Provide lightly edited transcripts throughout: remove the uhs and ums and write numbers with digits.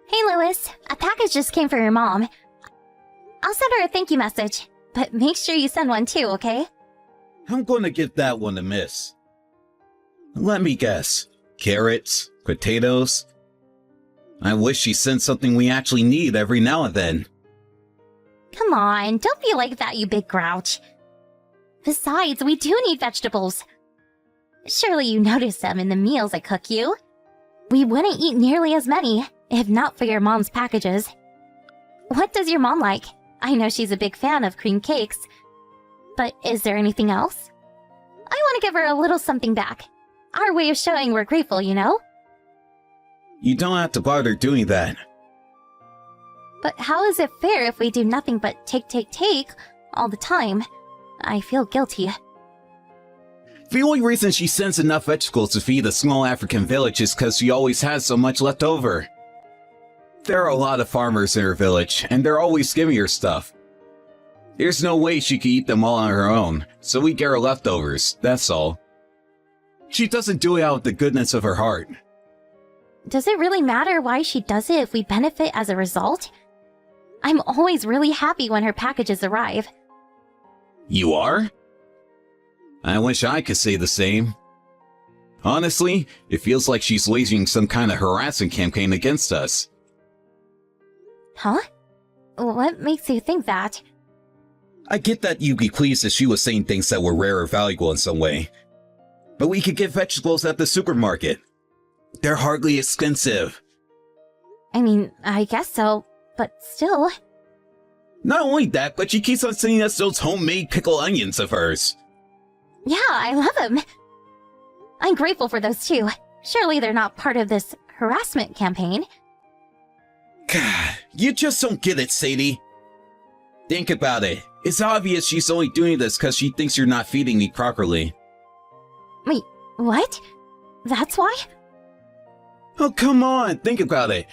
Hey Louis, a package just came for your mom. I'll send her a thank you message, but make sure you send one too, okay? I'm gonna give that one a miss. Let me guess. Carrots? Potatoes? I wish she sent something we actually need every now and then. Come on, don't be like that, you big grouch. Besides, we do need vegetables. Surely you notice them in the meals I cook you. We wouldn't eat nearly as many, if not for your mom's packages. What does your mom like? I know she's a big fan of cream cakes. But is there anything else? I want to give her a little something back. Our way of showing we're grateful, you know? You don't have to bother doing that. But how is it fair if we do nothing but take all the time? I feel guilty. The only reason she sends enough vegetables to feed a small African village is because she always has so much left over. There are a lot of farmers in her village, and they're always giving her stuff. There's no way she could eat them all on her own, so we get her leftovers, that's all. She doesn't do it out of the goodness of her heart. Does it really matter why she does it if we benefit as a result? I'm always really happy when her packages arrive. You are? I wish I could say the same. Honestly, it feels like she's waging some kind of harassment campaign against us. Huh? What makes you think that? I get that you'd be pleased if she was saying things that were rare or valuable in some way. But we could get vegetables at the supermarket. They're hardly expensive. I mean, I guess so, but still. Not only that, but she keeps on sending us those homemade pickled onions of hers. Yeah, I love them. I'm grateful for those too. Surely they're not part of this harassment campaign. God, you just don't get it, Sadie. Think about it. It's obvious she's only doing this because she thinks you're not feeding me properly. Wait, what? That's why? Oh, come on, think about it.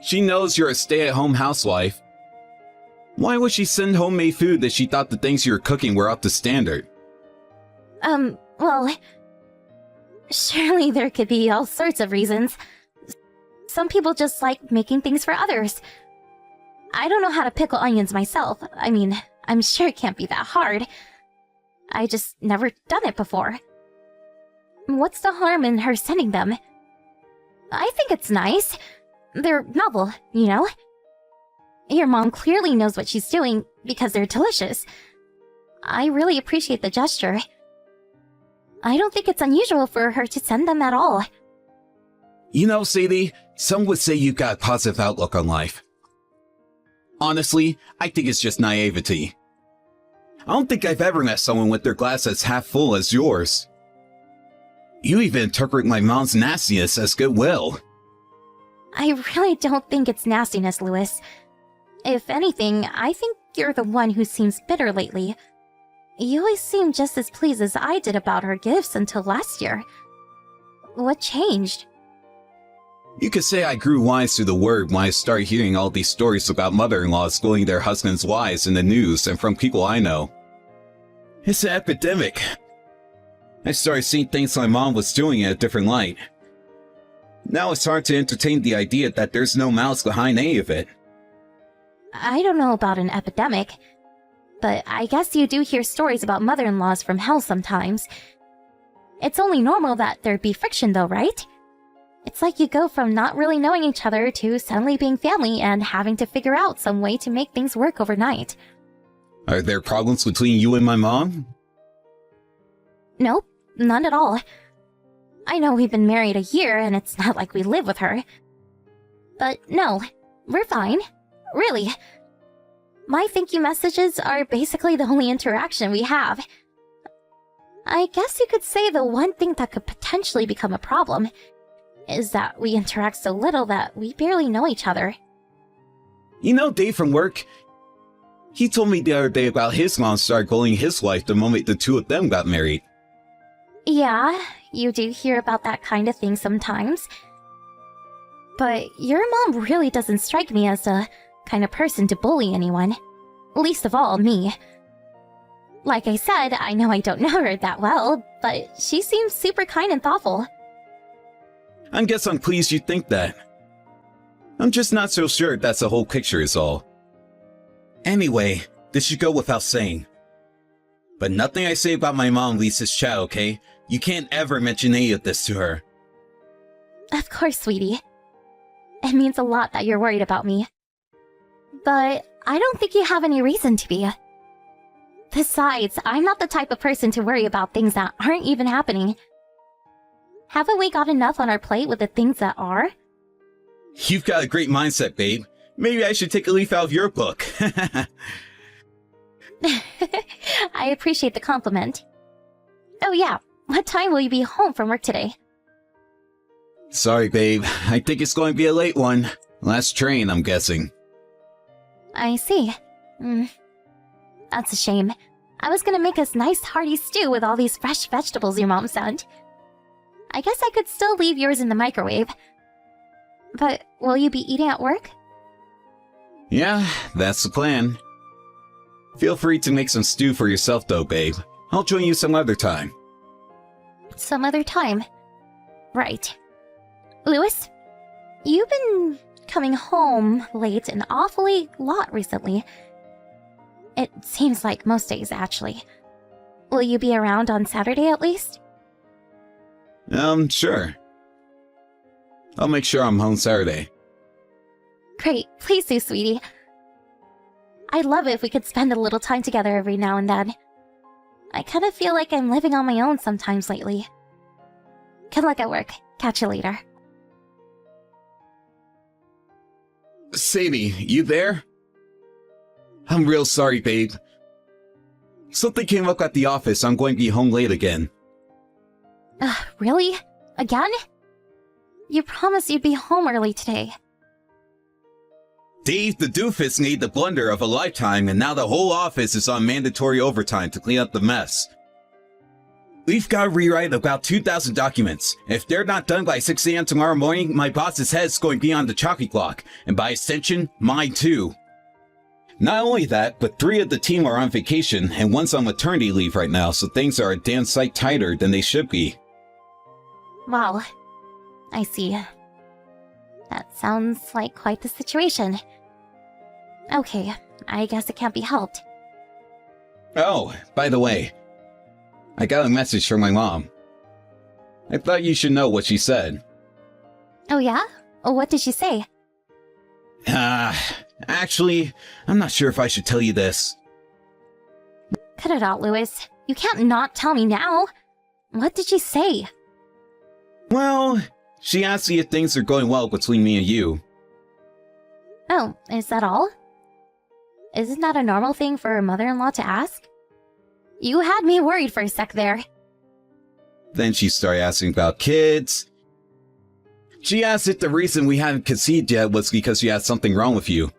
She knows you're a stay-at-home housewife. Why would she send homemade food if she thought the things you were cooking were up to standard? Well, surely there could be all sorts of reasons. Some people just like making things for others. I don't know how to pickle onions myself. I mean, I'm sure it can't be that hard. I just never done it before. What's the harm in her sending them? I think it's nice. They're novel, you know? Your mom clearly knows what she's doing because they're delicious. I really appreciate the gesture. I don't think it's unusual for her to send them at all. You know, Sadie, some would say you've got a positive outlook on life. Honestly, I think it's just naivety. I don't think I've ever met someone with their glass as half full as yours. You even interpret my mom's nastiness as goodwill. I really don't think it's nastiness, Louis. If anything, I think you're the one who seems bitter lately. You always seemed just as pleased as I did about her gifts until last year. What changed? You could say I grew wise to the word when I started hearing all these stories about mother-in-laws schooling their husbands' wives in the news and from people I know. It's an epidemic. I started seeing things my mom was doing in a different light. Now it's hard to entertain the idea that there's no malice behind any of it. I don't know about an epidemic, but I guess you do hear stories about mother-in-laws from hell sometimes. It's only normal that there'd be friction though, right? It's like you go from not really knowing each other to suddenly being family and having to figure out some way to make things work overnight. Are there problems between you and my mom? Nope, none at all. I know we've been married a year and it's not like we live with her. But no, we're fine. Really. My thank you messages are basically the only interaction we have. I guess you could say the one thing that could potentially become a problem is that we interact so little that we barely know each other. You know Dave from work? He told me the other day about his mom started calling his wife the moment the two of them got married. Yeah, you do hear about that kind of thing sometimes. But your mom really doesn't strike me as the kind of person to bully anyone. Least of all, me. Like I said, I know I don't know her that well, but she seems super kind and thoughtful. I guess I'm pleased you think that. I'm just not so sure that's the whole picture is all. Anyway, this should go without saying. But nothing I say about my mom leads to chat, okay? You can't ever mention any of this to her. Of course, sweetie. It means a lot that you're worried about me. But I don't think you have any reason to be. Besides, I'm not the type of person to worry about things that aren't even happening. Haven't we got enough on our plate with the things that are? You've got a great mindset, babe. Maybe I should take a leaf out of your book. I appreciate the compliment. Oh yeah, what time will you be home from work today? Sorry, babe. I think it's going to be a late one. Last train, I'm guessing. I see. That's a shame. I was gonna make us nice hearty stew with all these fresh vegetables your mom sent. I guess I could still leave yours in the microwave. But will you be eating at work? Yeah, that's the plan. Feel free to make some stew for yourself though, babe. I'll join you some other time. Some other time. Right. Lewis, you've been coming home late an awfully lot recently. It seems like most days, actually. Will you be around on Saturday at least? Sure. I'll make sure I'm home Saturday. Great, please do, sweetie. I'd love it if we could spend a little time together every now and then. I kind of feel like I'm living on my own sometimes lately. Good luck at work. Catch you later. Sadie, you there? I'm real sorry, babe. Something came up at the office. I'm going to be home late again. Really? Again? You promised you'd be home early today. Dave the doofus made the blunder of a lifetime, and now the whole office is on mandatory overtime to clean up the mess. We've got to rewrite about 2,000 documents. If they're not done by 6 a.m. tomorrow morning, my boss's head's going to be on the chopping block, and by extension, mine too. Not only that, but 3 of the team are on vacation, and 1's on maternity leave right now, so things are a damn sight tighter than they should be. Wow. I see. That sounds like quite the situation. Okay, I guess it can't be helped. Oh, by the way, I got a message from my mom. I thought you should know what she said. Oh yeah? What did she say? Actually, I'm not sure if I should tell you this. Cut it out, Lewis. You can't not tell me now. What did she say? Well, she asked me if things are going well between me and you. Oh, is that all? Isn't that a normal thing for a mother-in-law to ask? You had me worried for a sec there. Then she started asking about kids. She asked if the reason we hadn't conceived yet was because you had something wrong with you.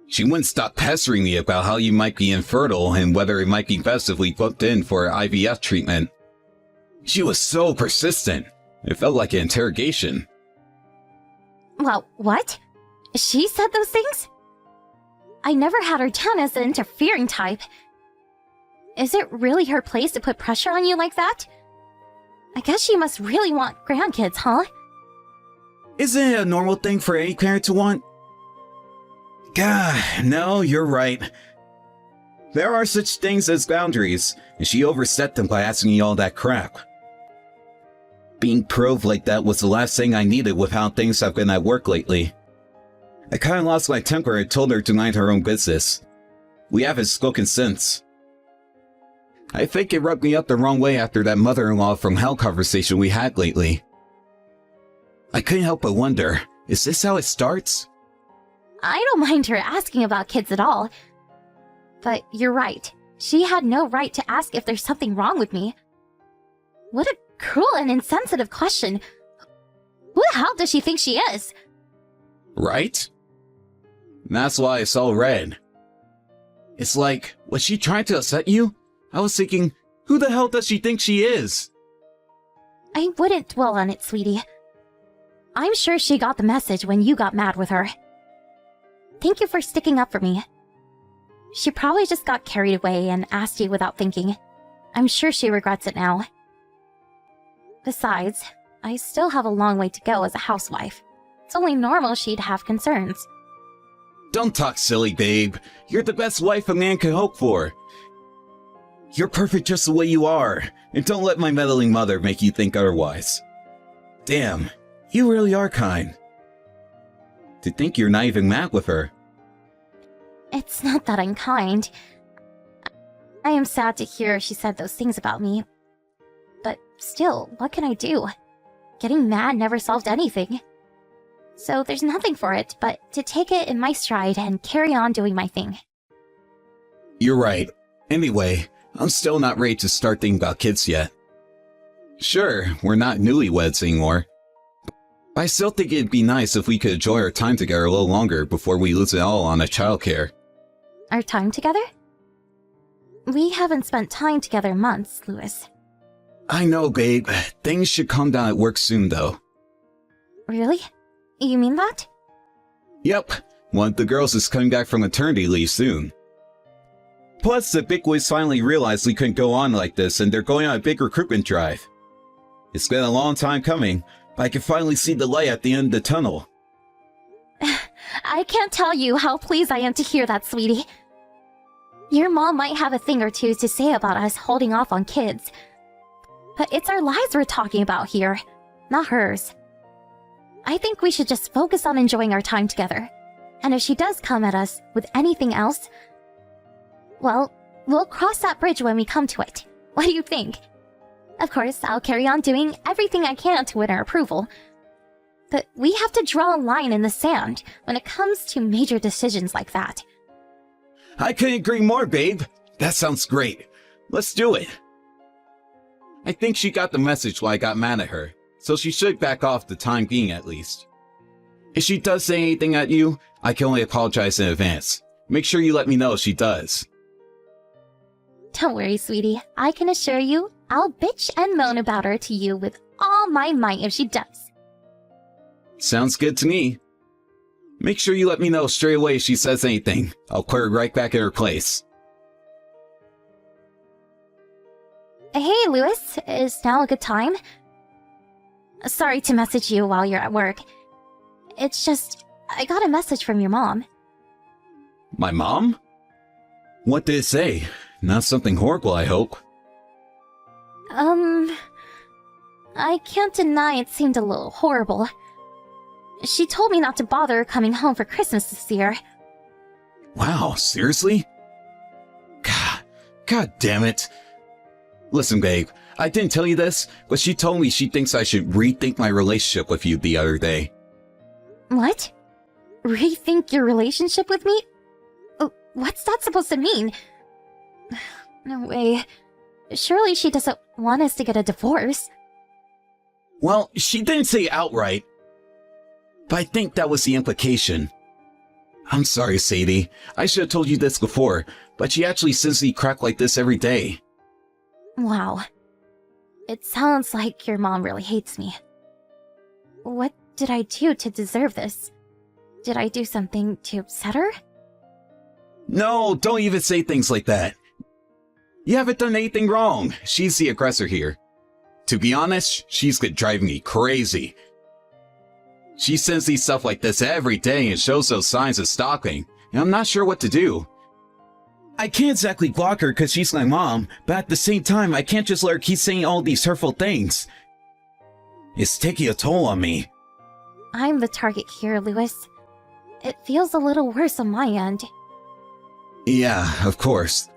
She wouldn't stop pestering me about how you might be infertile and whether it might be best if we booked in for IVF treatment. She was so persistent. It felt like an interrogation. Well, what? She said those things? I never had her down as the interfering type. Is it really her place to put pressure on you like that? I guess she must really want grandkids, huh? Isn't it a normal thing for any parent to want? Gah, no, you're right. There are such things as boundaries, and she overstepped them by asking me all that crap. Being probed like that was the last thing I needed with how things have been at work lately. I kinda lost my temper and told her to mind her own business. We haven't spoken since. I think it rubbed me up the wrong way after that mother-in-law from hell conversation we had lately. I couldn't help but wonder, is this how it starts? I don't mind her asking about kids at all. But you're right. She had no right to ask if there's something wrong with me. What a cruel and insensitive question. Who the hell does she think she is? Right? That's why it's all red. It's like, was she trying to upset you? I was thinking, who the hell does she think she is? I wouldn't dwell on it, sweetie. I'm sure she got the message when you got mad with her. Thank you for sticking up for me. She probably just got carried away and asked you without thinking. I'm sure she regrets it now. Besides, I still have a long way to go as a housewife. It's only normal she'd have concerns. Don't talk silly, babe. You're the best wife a man can hope for. You're perfect just the way you are, and don't let my meddling mother make you think otherwise. Damn, you really are kind. To think you're not even mad with her. It's not that I'm kind. I am sad to hear she said those things about me. But still, what can I do? Getting mad never solved anything. So there's nothing for it but to take it in my stride and carry on doing my thing. You're right. Anyway, I'm still not ready to start thinking about kids yet. Sure, we're not newlyweds anymore. But I still think it'd be nice if we could enjoy our time together a little longer before we lose it all on a childcare. Our time together? We haven't spent time together in months, Louis. I know, babe. Things should calm down at work soon, though. Really? You mean that? Yep. One of the girls is coming back from maternity leave soon. Plus, the bigwigs finally realized we couldn't go on like this, and they're going on a big recruitment drive. It's been a long time coming, but I can finally see the light at the end of the tunnel. I can't tell you how pleased I am to hear that, sweetie. Your mom might have a thing or two to say about us holding off on kids. But it's our lives we're talking about here, not hers. I think we should just focus on enjoying our time together. And if she does come at us with anything else, well, we'll cross that bridge when we come to it. What do you think? Of course, I'll carry on doing everything I can to win her approval. But we have to draw a line in the sand when it comes to major decisions like that. I couldn't agree more, babe. That sounds great. Let's do it. I think she got the message why I got mad at her, so she should back off the time being at least. If she does say anything at you, I can only apologize in advance. Make sure you let me know if she does. Don't worry, sweetie. I can assure you, I'll bitch and moan about her to you with all my might if she does. Sounds good to me. Make sure you let me know straight away if she says anything. I'll put her right back in her place. Hey, Louis. Is now a good time? Sorry to message you while you're at work. It's just, I got a message from your mom. My mom? What did it say? Not something horrible, I hope. I can't deny it seemed a little horrible. She told me not to bother coming home for Christmas this year. Wow, seriously? God damn it. Listen, babe, I didn't tell you this, but she told me she thinks I should rethink my relationship with you the other day. What? Rethink your relationship with me? What's that supposed to mean? No way. Surely she doesn't want us to get a divorce. Well, she didn't say outright, but I think that was the implication. I'm sorry, Sadie. I should have told you this before, but she actually sends me crap like this every day. Wow. It sounds like your mom really hates me. What did I do to deserve this? Did I do something to upset her? No, don't even say things like that. You haven't done anything wrong. She's the aggressor here. To be honest, she's driving me crazy. She sends me stuff like this every day and shows those signs of stalking, and I'm not sure what to do. I can't exactly block her because she's my mom, but at the same time, I can't just let her keep saying all these hurtful things. It's taking a toll on me. I'm the target here, Louis. It feels a little worse on my end. Yeah, of course.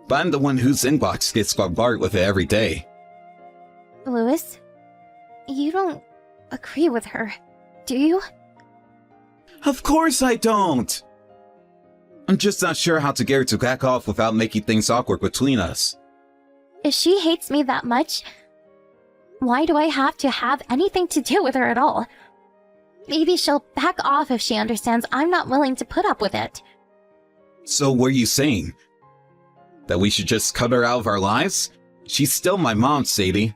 But I'm the one whose inbox gets bombarded with it every day. Louis, you don't agree with her, do you? Of course I don't! I'm just not sure how to get her to back off without making things awkward between us. If she hates me that much, why do I have to have anything to do with her at all? Maybe she'll back off if she understands I'm not willing to put up with it. So what are you saying? That we should just cut her out of our lives? She's still my mom, Sadie.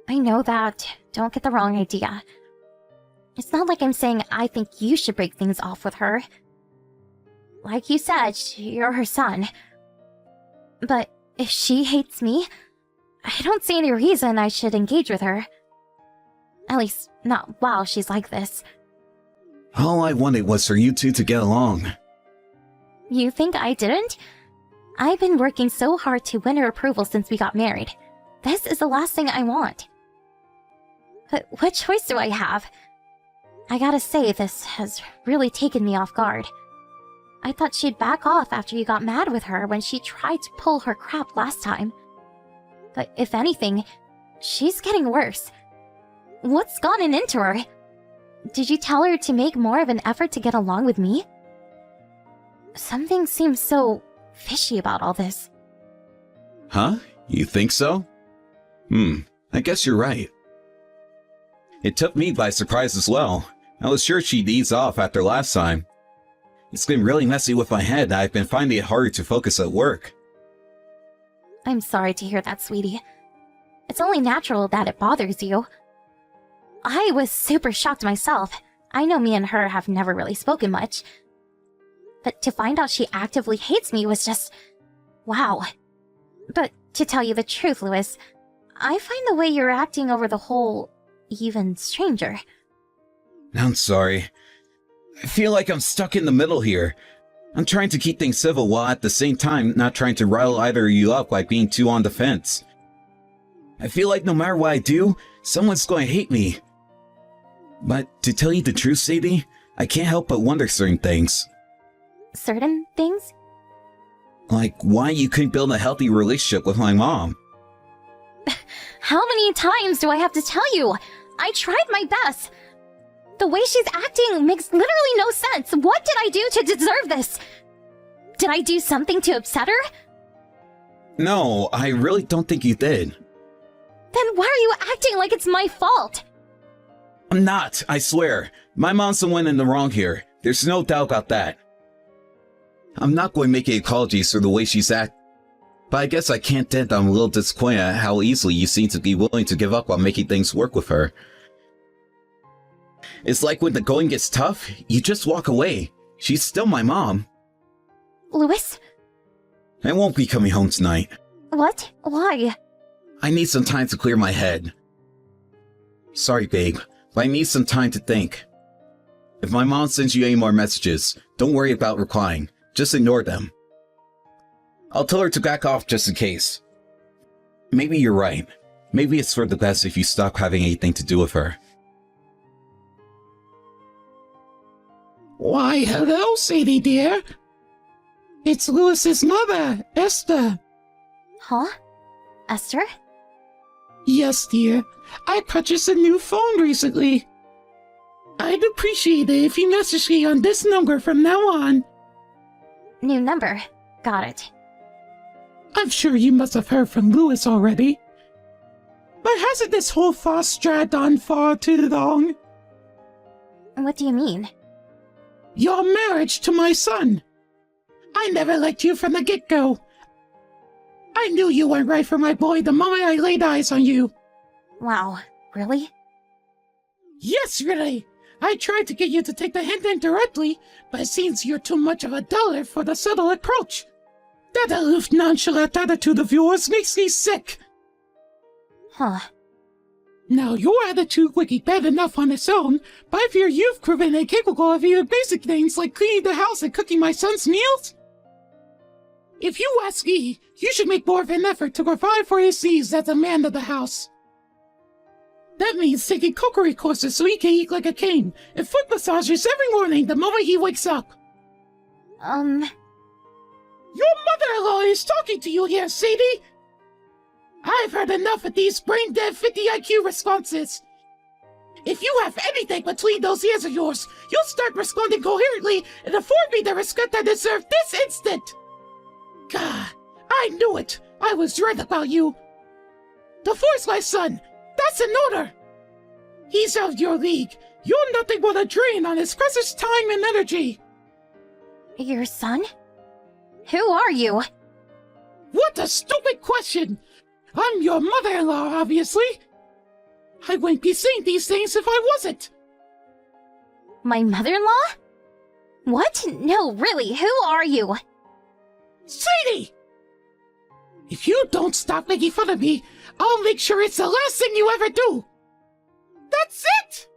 I know that. Don't get the wrong idea. It's not like I'm saying I think you should break things off with her. Like you said, you're her son. But if she hates me, I don't see any reason I should engage with her. At least, not while she's like this. All I wanted was for you two to get along. You think I didn't? I've been working so hard to win her approval since we got married. This is the last thing I want. But what choice do I have? I gotta say, this has really taken me off guard. I thought she'd back off after you got mad with her when she tried to pull her crap last time. But if anything, she's getting worse. What's gotten into her? Did you tell her to make more of an effort to get along with me? Something seems so fishy about all this. Huh? You think so? I guess you're right. It took me by surprise as well. I was sure she'd ease off after last time. It's been really messy with my head. I've been finding it harder to focus at work. I'm sorry to hear that, sweetie. It's only natural that it bothers you. I was super shocked myself. I know me and her have never really spoken much. But to find out she actively hates me was just... wow. But to tell you the truth, Louis, I find the way you're acting over the whole... even stranger. I'm sorry. I feel like I'm stuck in the middle here. I'm trying to keep things civil while at the same time not trying to rile either of you up by being too on the fence. I feel like no matter what I do, someone's going to hate me. But to tell you the truth, Sadie, I can't help but wonder certain things. Certain things? Like why you couldn't build a healthy relationship with my mom. How many times do I have to tell you? I tried my best. The way she's acting makes literally no sense. What did I do to deserve this? Did I do something to upset her? No, I really don't think you did. Then why are you acting like it's my fault? I'm not, I swear. My mom's the one in the wrong here. There's no doubt about that. I'm not going to make any apologies for the way she's acting. But I guess I can't deny that I'm a little disappointed at how easily you seem to be willing to give up on making things work with her. It's like when the going gets tough, you just walk away. She's still my mom. Louis? I won't be coming home tonight. What? Why? I need some time to clear my head. Sorry, babe, but I need some time to think. If my mom sends you any more messages, don't worry about replying. Just ignore them. I'll tell her to back off just in case. Maybe you're right. Maybe it's for the best if you stop having anything to do with her. Why, hello, Sadie dear. It's Louis's mother, Esther. Huh? Esther? Yes, dear. I purchased a new phone recently. I'd appreciate it if you message me on this number from now on. New number. Got it. I'm sure you must have heard from Louis already. But hasn't this whole farce dragged on far too long? What do you mean? Your marriage to my son. I never liked you from the get-go. I knew you weren't right for my boy the moment I laid eyes on you. Wow, really? Yes, really. I tried to get you to take the hint indirectly, but it seems you're too much of a dullard for the subtle approach. That aloof, nonchalant attitude of yours makes me sick. Huh. Now, your attitude would be bad enough on its own, but I fear you've proven incapable of even basic things like cleaning the house and cooking my son's meals. If you ask me, you should make more of an effort to provide for his needs as a man of the house. That means taking cookery courses so he can eat like a king, and foot massages every morning the moment he wakes up. Your mother-in-law is talking to you here, Sadie. I've heard enough of these brain-dead 50 IQ responses. If you have anything between those ears of yours, you'll start responding coherently and afford me the respect I deserve this instant. God, I knew it. I was right about you. Divorce my son. That's an order. He's out of your league. You're nothing but a drain on his precious time and energy. Your son? Who are you? What a stupid question. I'm your mother-in-law, obviously. I wouldn't be saying these things if I wasn't. My mother-in-law? What? No, really, who are you? Sadie! If you don't stop making fun of me, I'll make sure it's the last thing you ever do. That's it!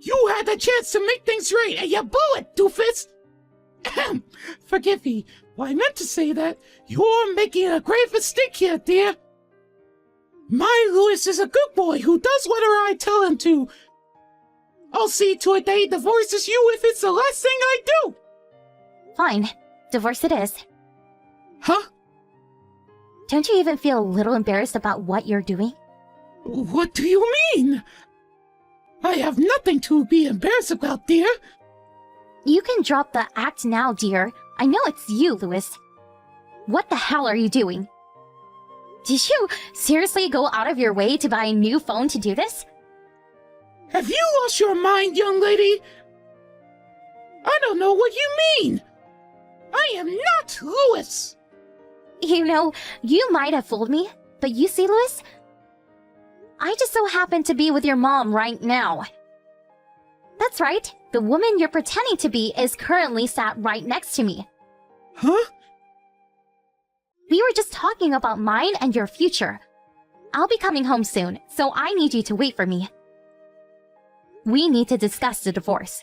You had the chance to make things right, and you blew it, doofus! Ahem. Forgive me, but I meant to say that you're making a grave mistake here, dear. My Louis is a good boy who does whatever I tell him to. I'll see to it that he divorces you if it's the last thing I do. Fine. Divorce it is. Huh? Don't you even feel a little embarrassed about what you're doing? What do you mean? I have nothing to be embarrassed about, dear. You can drop the act now, dear. I know it's you, Louis. What the hell are you doing? Did you seriously go out of your way to buy a new phone to do this? Have you lost your mind, young lady? I don't know what you mean. I am not Louis. You know, you might have fooled me, but you see, Louis? I just so happen to be with your mom right now. That's right. The woman you're pretending to be is currently sat right next to me. Huh? We were just talking about mine and your future. I'll be coming home soon, so I need you to wait for me. We need to discuss the divorce.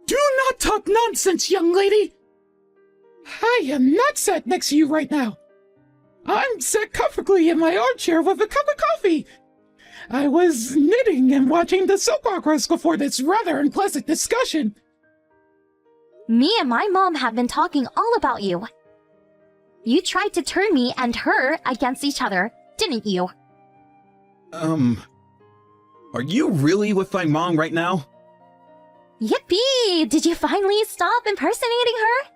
Do not talk nonsense, young lady. I am not sat next to you right now. I'm sat comfortably in my armchair with a cup of coffee. I was knitting and watching the soap operas before this rather unpleasant discussion. Me and my mom have been talking all about you. You tried to turn me and her against each other, didn't you? Are you really with my mom right now? Yippee! Did you finally stop impersonating her?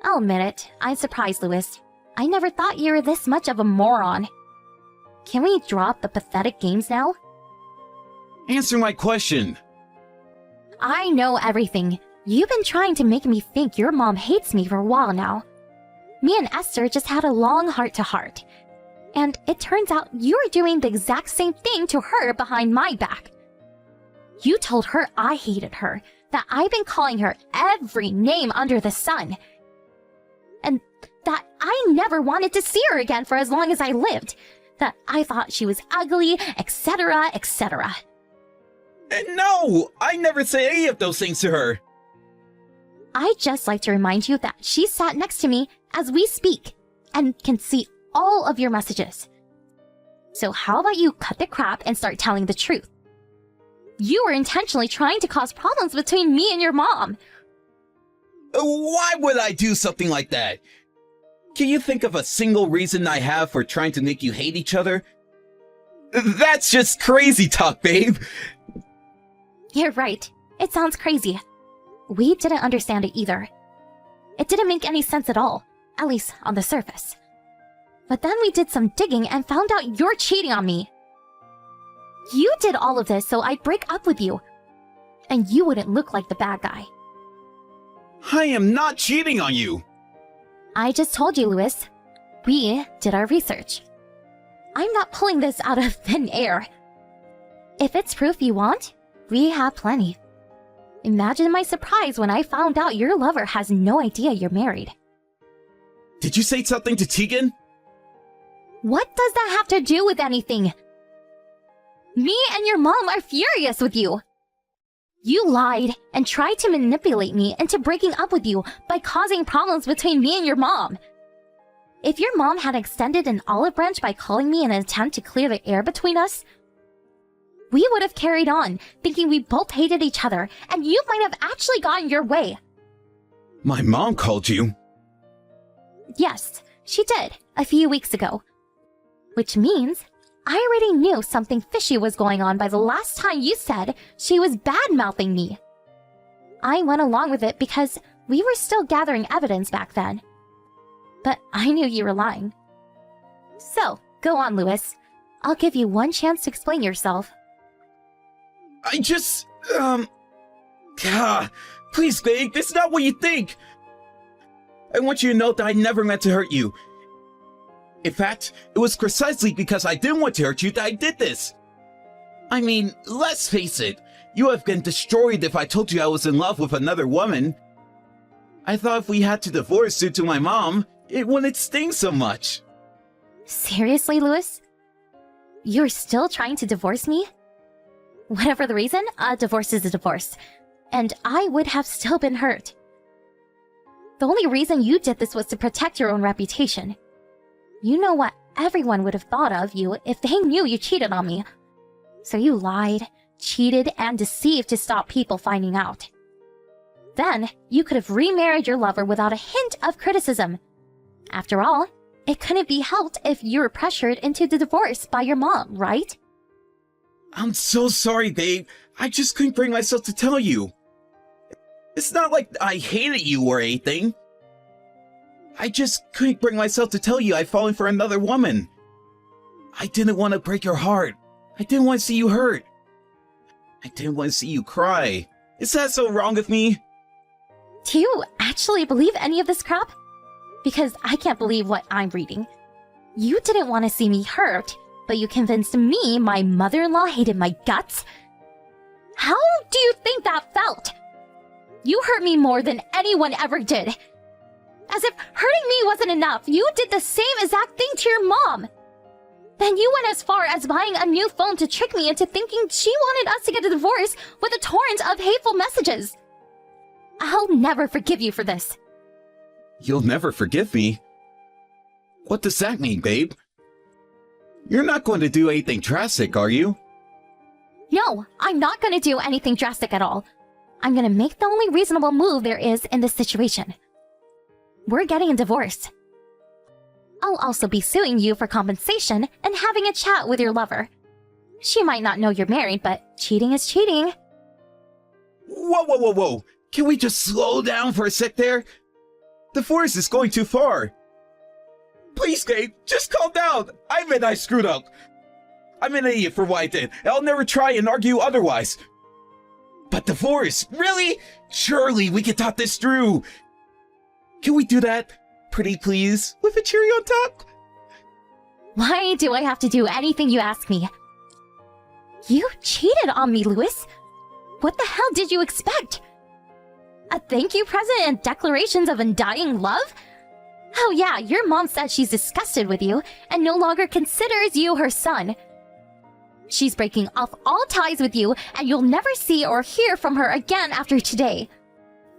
I'll admit it, I'm surprised, Louis. I never thought you were this much of a moron. Can we drop the pathetic games now? Answer my question. I know everything. You've been trying to make me think your mom hates me for a while now. Me and Esther just had a long heart-to-heart. And it turns out you're doing the exact same thing to her behind my back. You told her I hated her, that I've been calling her every name under the sun. And that I never wanted to see her again for as long as I lived. That I thought she was ugly, etc., etc. No, I never say any of those things to her. I'd just like to remind you that she sat next to me as we speak and can see all of your messages. So how about you cut the crap and start telling the truth? You were intentionally trying to cause problems between me and your mom. Why would I do something like that? Can you think of a single reason I have for trying to make you hate each other? That's just crazy talk, babe. You're right. It sounds crazy. We didn't understand it either. It didn't make any sense at all, at least on the surface. But then we did some digging and found out you're cheating on me. You did all of this so I'd break up with you. And you wouldn't look like the bad guy. I am not cheating on you. I just told you, Louis. We did our research. I'm not pulling this out of thin air. If it's proof you want, we have plenty. Imagine my surprise when I found out your lover has no idea you're married. Did you say something to Tegan? What does that have to do with anything? Me and your mom are furious with you. You lied and tried to manipulate me into breaking up with you by causing problems between me and your mom. If your mom had extended an olive branch by calling me in an attempt to clear the air between us, we would have carried on, thinking we both hated each other, and you might have actually gotten your way. My mom called you? Yes, she did, a few weeks ago. Which means I already knew something fishy was going on by the last time you said she was bad-mouthing me. I went along with it because we were still gathering evidence back then. But I knew you were lying. So, go on, Louis. I'll give you one chance to explain yourself. I just, please, babe, it's not what you think. I want you to know that I never meant to hurt you. In fact, it was precisely because I didn't want to hurt you that I did this. I mean, let's face it, you would have been destroyed if I told you I was in love with another woman. I thought if we had to divorce due to my mom, it wouldn't sting so much. Seriously, Louis? You're still trying to divorce me? Whatever the reason, a divorce is a divorce. And I would have still been hurt. The only reason you did this was to protect your own reputation. You know what everyone would have thought of you if they knew you cheated on me. So you lied, cheated, and deceived to stop people finding out. Then, you could have remarried your lover without a hint of criticism. After all, it couldn't be helped if you were pressured into the divorce by your mom, right? I'm so sorry, babe. I just couldn't bring myself to tell you. It's not like I hated you or anything. I just couldn't bring myself to tell you I'd fallen for another woman. I didn't want to break your heart. I didn't want to see you hurt. I didn't want to see you cry. Is that so wrong of me? Do you actually believe any of this crap? Because I can't believe what I'm reading. You didn't want to see me hurt, but you convinced me my mother-in-law hated my guts? How do you think that felt? You hurt me more than anyone ever did. As if hurting me wasn't enough, you did the same exact thing to your mom. Then you went as far as buying a new phone to trick me into thinking she wanted us to get a divorce with a torrent of hateful messages. I'll never forgive you for this. You'll never forgive me? What does that mean, babe? You're not going to do anything drastic, are you? No, I'm not going to do anything drastic at all. I'm going to make the only reasonable move there is in this situation. We're getting a divorce. I'll also be suing you for compensation and having a chat with your lover. She might not know you're married, but cheating is cheating. Whoa, whoa, whoa, whoa! Can we just slow down for a sec there? The forest is going too far. Please, babe, just calm down. I admit I screwed up. I'm an idiot for what I did, and I'll never try and argue otherwise. But divorce? Really? Surely we can talk this through. Can we do that? Pretty please, with a cherry on top? Why do I have to do anything you ask me? You cheated on me, Louis. What the hell did you expect? A thank you present and declarations of undying love? Oh yeah, your mom said she's disgusted with you and no longer considers you her son. She's breaking off all ties with you and you'll never see or hear from her again after today.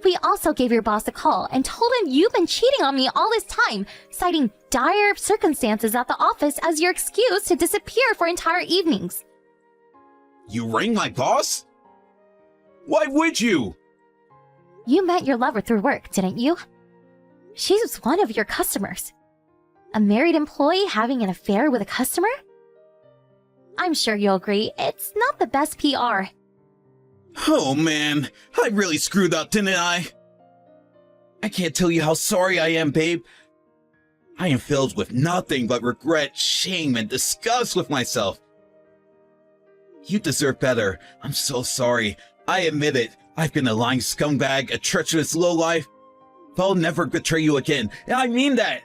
We also gave your boss a call and told him you've been cheating on me all this time, citing dire circumstances at the office as your excuse to disappear for entire evenings. You rang my boss? Why would you? You met your lover through work, didn't you? She's one of your customers. A married employee having an affair with a customer? I'm sure you'll agree, it's not the best PR. Oh man, I really screwed up, didn't I? I can't tell you how sorry I am, babe. I am filled with nothing but regret, shame, and disgust with myself. You deserve better. I'm so sorry. I admit it. I've been a lying scumbag, a treacherous lowlife. But I'll never betray you again, and I mean that.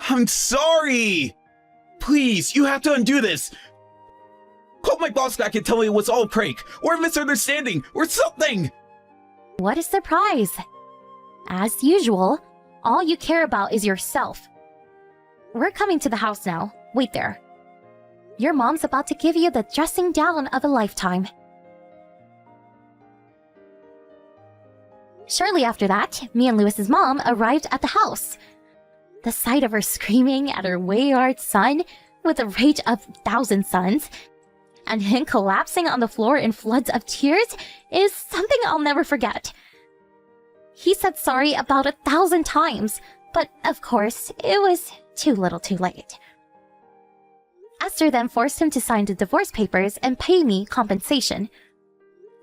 I'm sorry! Please, you have to undo this. Call my boss back and tell me it was all a prank, or a misunderstanding, or something! What a surprise! As usual, all you care about is yourself. We're coming to the house now. Wait there. Your mom's about to give you the dressing down of a lifetime. Shortly after that, me and Louis's mom arrived at the house. The sight of her screaming at her wayward son with the rage of 1,000 sons, and him collapsing on the floor in floods of tears is something I'll never forget. He said sorry about 1,000 times, but of course, it was too little too late. Esther then forced him to sign the divorce papers and pay me compensation.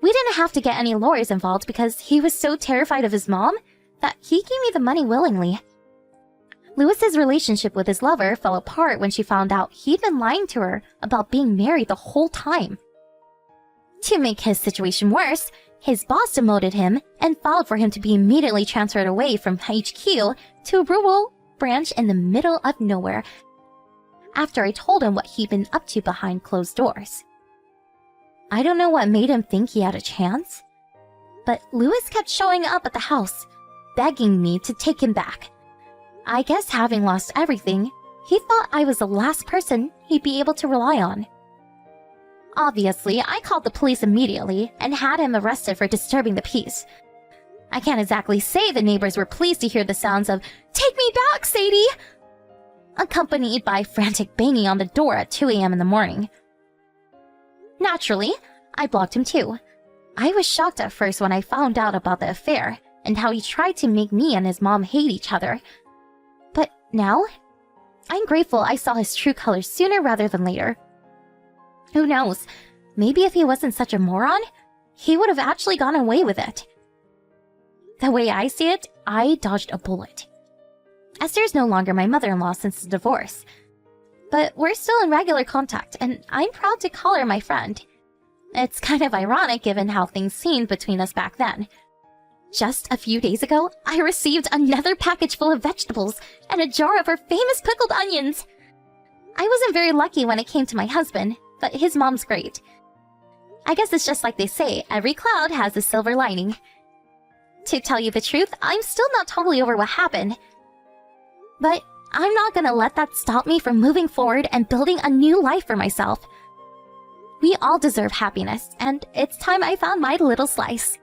We didn't have to get any lawyers involved because he was so terrified of his mom that he gave me the money willingly. Louis's relationship with his lover fell apart when she found out he'd been lying to her about being married the whole time. To make his situation worse, his boss demoted him and filed for him to be immediately transferred away from HQ to a rural branch in the middle of nowhere after I told him what he'd been up to behind closed doors. I don't know what made him think he had a chance, but Louis kept showing up at the house, begging me to take him back. I guess having lost everything, he thought I was the last person he'd be able to rely on. Obviously, I called the police immediately and had him arrested for disturbing the peace. I can't exactly say the neighbors were pleased to hear the sounds of "Take me back, Sadie!" accompanied by frantic banging on the door at 2 a.m. in the morning. Naturally, I blocked him too. I was shocked at first when I found out about the affair and how he tried to make me and his mom hate each other. But now, I'm grateful I saw his true colors sooner rather than later. Who knows, maybe if he wasn't such a moron, he would have actually gone away with it. The way I see it, I dodged a bullet. Esther's no longer my mother-in-law since the divorce. But we're still in regular contact, and I'm proud to call her my friend. It's kind of ironic given how things seemed between us back then. Just a few days ago, I received another package full of vegetables and a jar of her famous pickled onions. I wasn't very lucky when it came to my husband, but his mom's great. I guess it's just like they say, every cloud has a silver lining. To tell you the truth, I'm still not totally over what happened. But I'm not gonna let that stop me from moving forward and building a new life for myself. We all deserve happiness, and it's time I found my little slice.